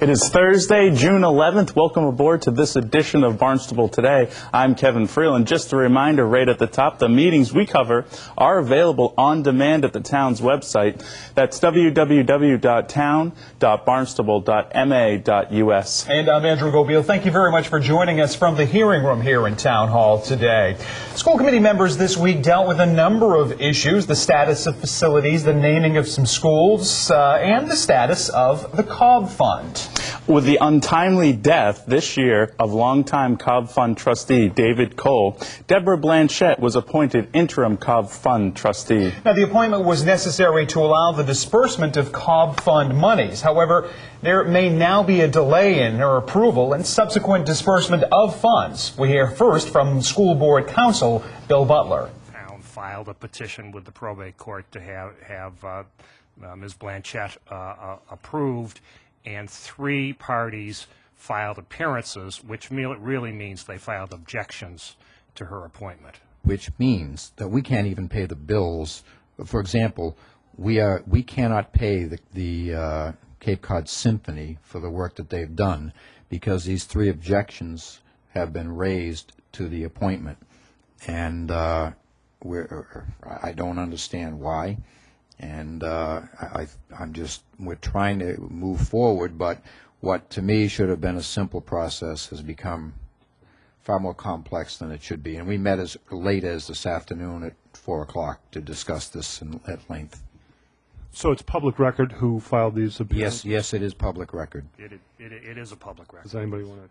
It is Thursday, June 11th. Welcome aboard to this edition of Barnstable Today. I'm Kevin Freeland. Just a reminder right at the top, the meetings we cover are available on demand at the town's website. That's www.town.barnstable.ma.us. And I'm Andrew Gobiel. Thank you very much for joining us from the hearing room here in Town Hall today. School committee members this week dealt with a number of issues: the status of facilities, the naming of some schools, and the status of the Cobb Fund. With the untimely death this year of longtime Cobb Fund trustee David Cole, Deborah Blanchette was appointed interim Cobb Fund trustee. Now, the appointment was necessary to allow the disbursement of Cobb Fund monies. However, there may now be a delay in her approval and subsequent disbursement of funds. We hear first from School Board Counsel Bill Butler. Town filed a petition with the probate court to have Ms. Blanchette approved, and 3 parties filed appearances, which really means they filed objections to her appointment. Which means that we can't even pay the bills. For example, we cannot pay the Cape Cod Symphony for the work that they've done because these 3 objections have been raised to the appointment, and I don't understand why. And we're trying to move forward, but what to me should have been a simple process has become far more complex than it should be. And we met as late as this afternoon at 4 o'clock to discuss this at length. So it's public record who filed these appeals? Yes, it is public record. It is a public record. Does anybody want to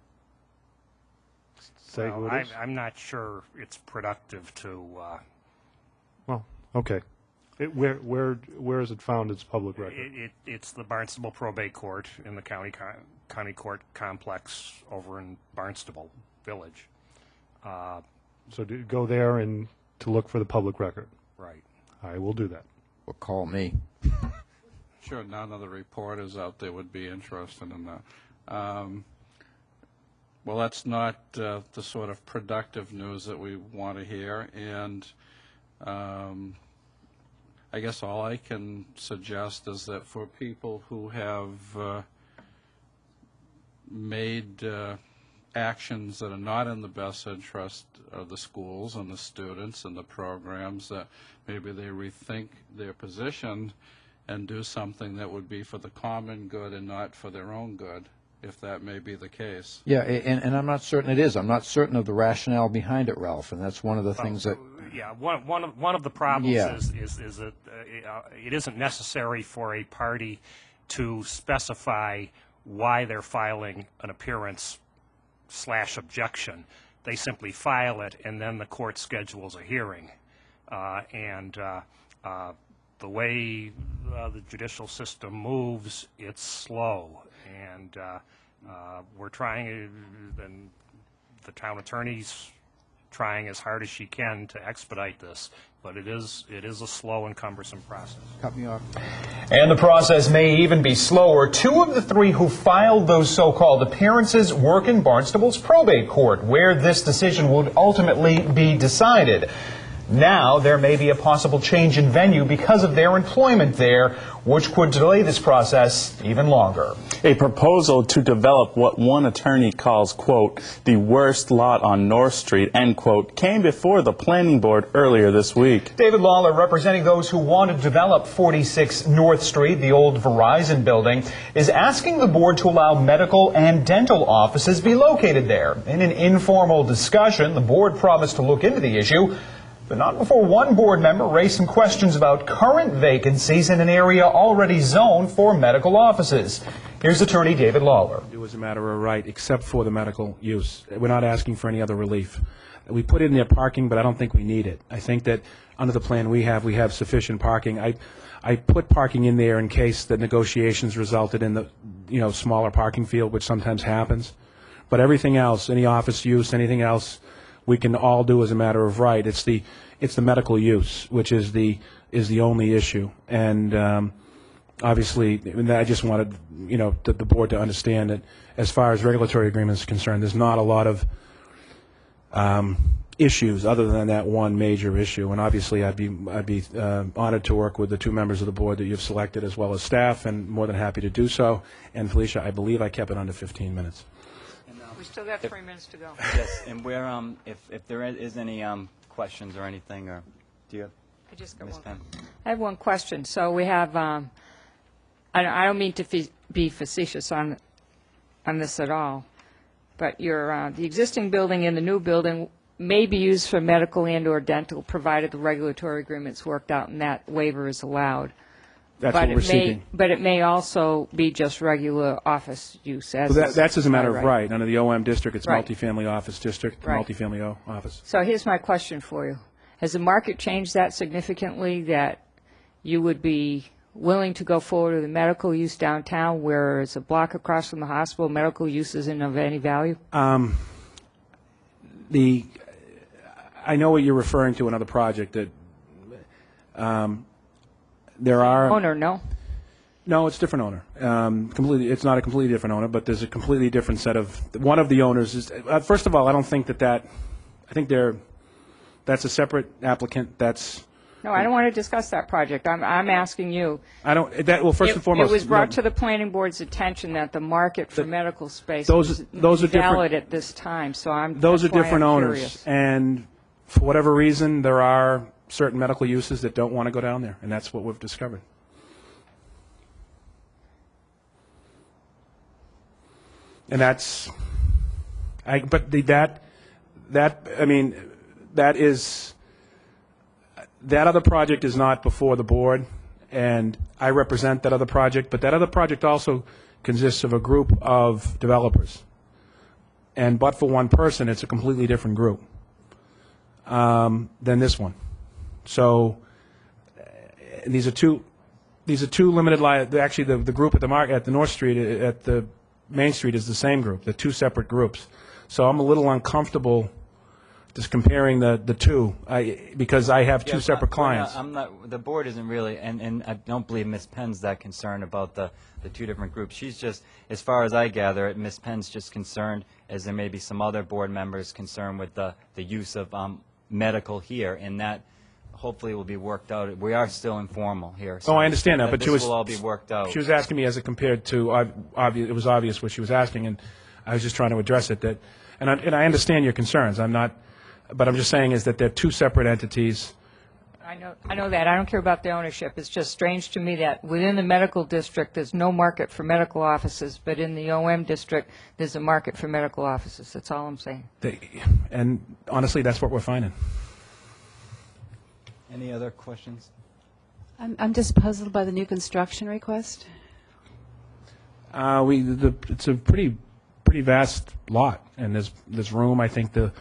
say who it is? I'm not sure it's productive to... Well, okay. Where is it found? It's public record. It's the Barnstable Probate Court in the county court complex over in Barnstable Village. So to go there and to look for the public record. Right. I will do that. Well, call me. Sure, none of the reporters out there would be interested in that. Well, that's not the sort of productive news that we want to hear, and I guess all I can suggest is that for people who have made actions that are not in the best interest of the schools and the students and the programs, that maybe they rethink their position and do something that would be for the common good and not for their own good, if that may be the case. Yeah, and I'm not certain it is. I'm not certain of the rationale behind it, Ralph, and that's one of the things that... Yeah, one of the problems is that it isn't necessary for a party to specify why they're filing an appearance/objection. They simply file it, and then the court schedules a hearing. The way the judicial system moves, it's slow, and we're trying, and the town attorney's trying as hard as she can to expedite this, but it is a slow and cumbersome process. Cut me off. And the process may even be slower. 2 of the 3 who filed those so-called appearances work in Barnstable's probate court, where this decision would ultimately be decided. Now there may be a possible change in venue because of their employment there, which could delay this process even longer. A proposal to develop what one attorney calls, quote, the worst lot on North Street, end quote, came before the planning board earlier this week. David Lawler, representing those who want to develop 46 North Street, the old Verizon building, is asking the board to allow medical and dental offices be located there. In an informal discussion, the board promised to look into the issue, but not before one board member raised some questions about current vacancies in an area already zoned for medical offices. Here's attorney David Lawler. It was a matter of right, except for the medical use. We're not asking for any other relief. We put in there parking, but I don't think we need it. I think that under the plan we have sufficient parking. I put parking in there in case the negotiations resulted in the smaller parking field, which sometimes happens. But everything else, any office use, anything else, we can all do as a matter of right. It's the medical use, which is the only issue, and obviously, I just wanted the board to understand that as far as regulatory agreements are concerned, there's not a lot of issues other than that one major issue. And obviously, I'd be honored to work with the two members of the board that you've selected, as well as staff, and more than happy to do so. And Felicia, I believe I kept it under 15 minutes. We still got 3 minutes to go. Yes, and where if there is any questions or anything, or do you have? I just got Ms. one. Penn? I have one question. So we have, I don't mean to be facetious on this at all, but the existing building and the new building may be used for medical and/or dental, provided the regulatory agreement's worked out and that waiver is allowed. That's what we're seeking. But it may also be just regular office use. That's as a matter of right. Under the OM district, it's Right. multifamily office district, Right. multifamily office. So here's my question for you. Has the market changed that significantly, that you would be willing to go forward with a medical use downtown, whereas a block across from the hospital, medical use isn't of any value? I know what you're referring to, another project that there are. Owner, no? No, it's a different owner. It's not a completely different owner, but there's a completely different set of. One of the owners is. First of all, I don't think that. I think that's a separate applicant. That's. No, I don't want to discuss that project. I'm asking you. I don't. Well, first and foremost, it was brought to the planning board's attention that the market for medical space those are was valid different, at this time. So I'm. Those are that's why different I'm owners, curious. and for whatever reason, there are certain medical uses that don't want to go down there, and that's what we've discovered. And that's, that other project is not before the board, and I represent that other project, but that other project also consists of a group of developers. And but for one person, it's a completely different group than this one. So these are two limited actually the group at the North Street, at the Main Street, is the same group. They're two separate groups. So I'm a little uncomfortable just comparing the two, because I have two separate clients. The board isn't really, and I don't believe Ms. Penn's that concerned about the two different groups. She's just, as far as I gather it, Ms. Penn's just concerned, as there may be some other board members concerned with the use of medical here, and that hopefully will be worked out. We are still informal here. So I understand that, but this will all be worked out. She was asking me as it compared to, it was obvious what she was asking, and I was just trying to address it. And I understand your concerns. But I'm just saying is that they're two separate entities. I know that. I don't care about the ownership. It's just strange to me that within the medical district, there's no market for medical offices, but in the OM district, there's a market for medical offices. That's all I'm saying. And honestly, that's what we're finding. Any other questions? I'm just puzzled by the new construction request. It's a pretty vast lot, and there's room. I think the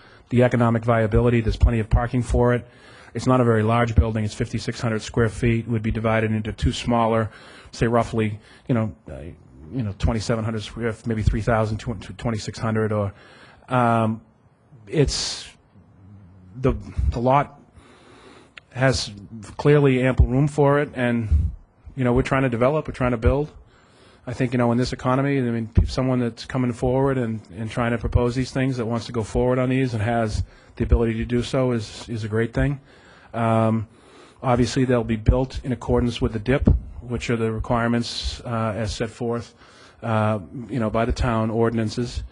economic viability, there's plenty of parking for it. It's not a very large building. It's 5,600 square feet. Would be divided into two smaller, say roughly, 2,700 square, maybe 3,000 to 2,600. Or it's the lot has clearly ample room for it, and we're trying to develop, we're trying to build. I think, in this economy, someone that's coming forward and trying to propose these things, that wants to go forward on these and has the ability to do so is a great thing. Obviously, they'll be built in accordance with the DIP, which are the requirements as set forth, by the town ordinances.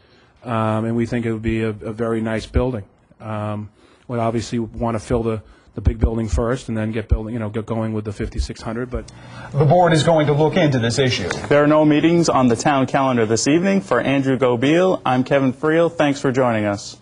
And we think it would be a very nice building. We obviously want to fill the big building first, and then get going with the 5,600. But the board is going to look into this issue. There are no meetings on the town calendar this evening. For Andrew Gobeil, I'm Kevin Friel. Thanks for joining us.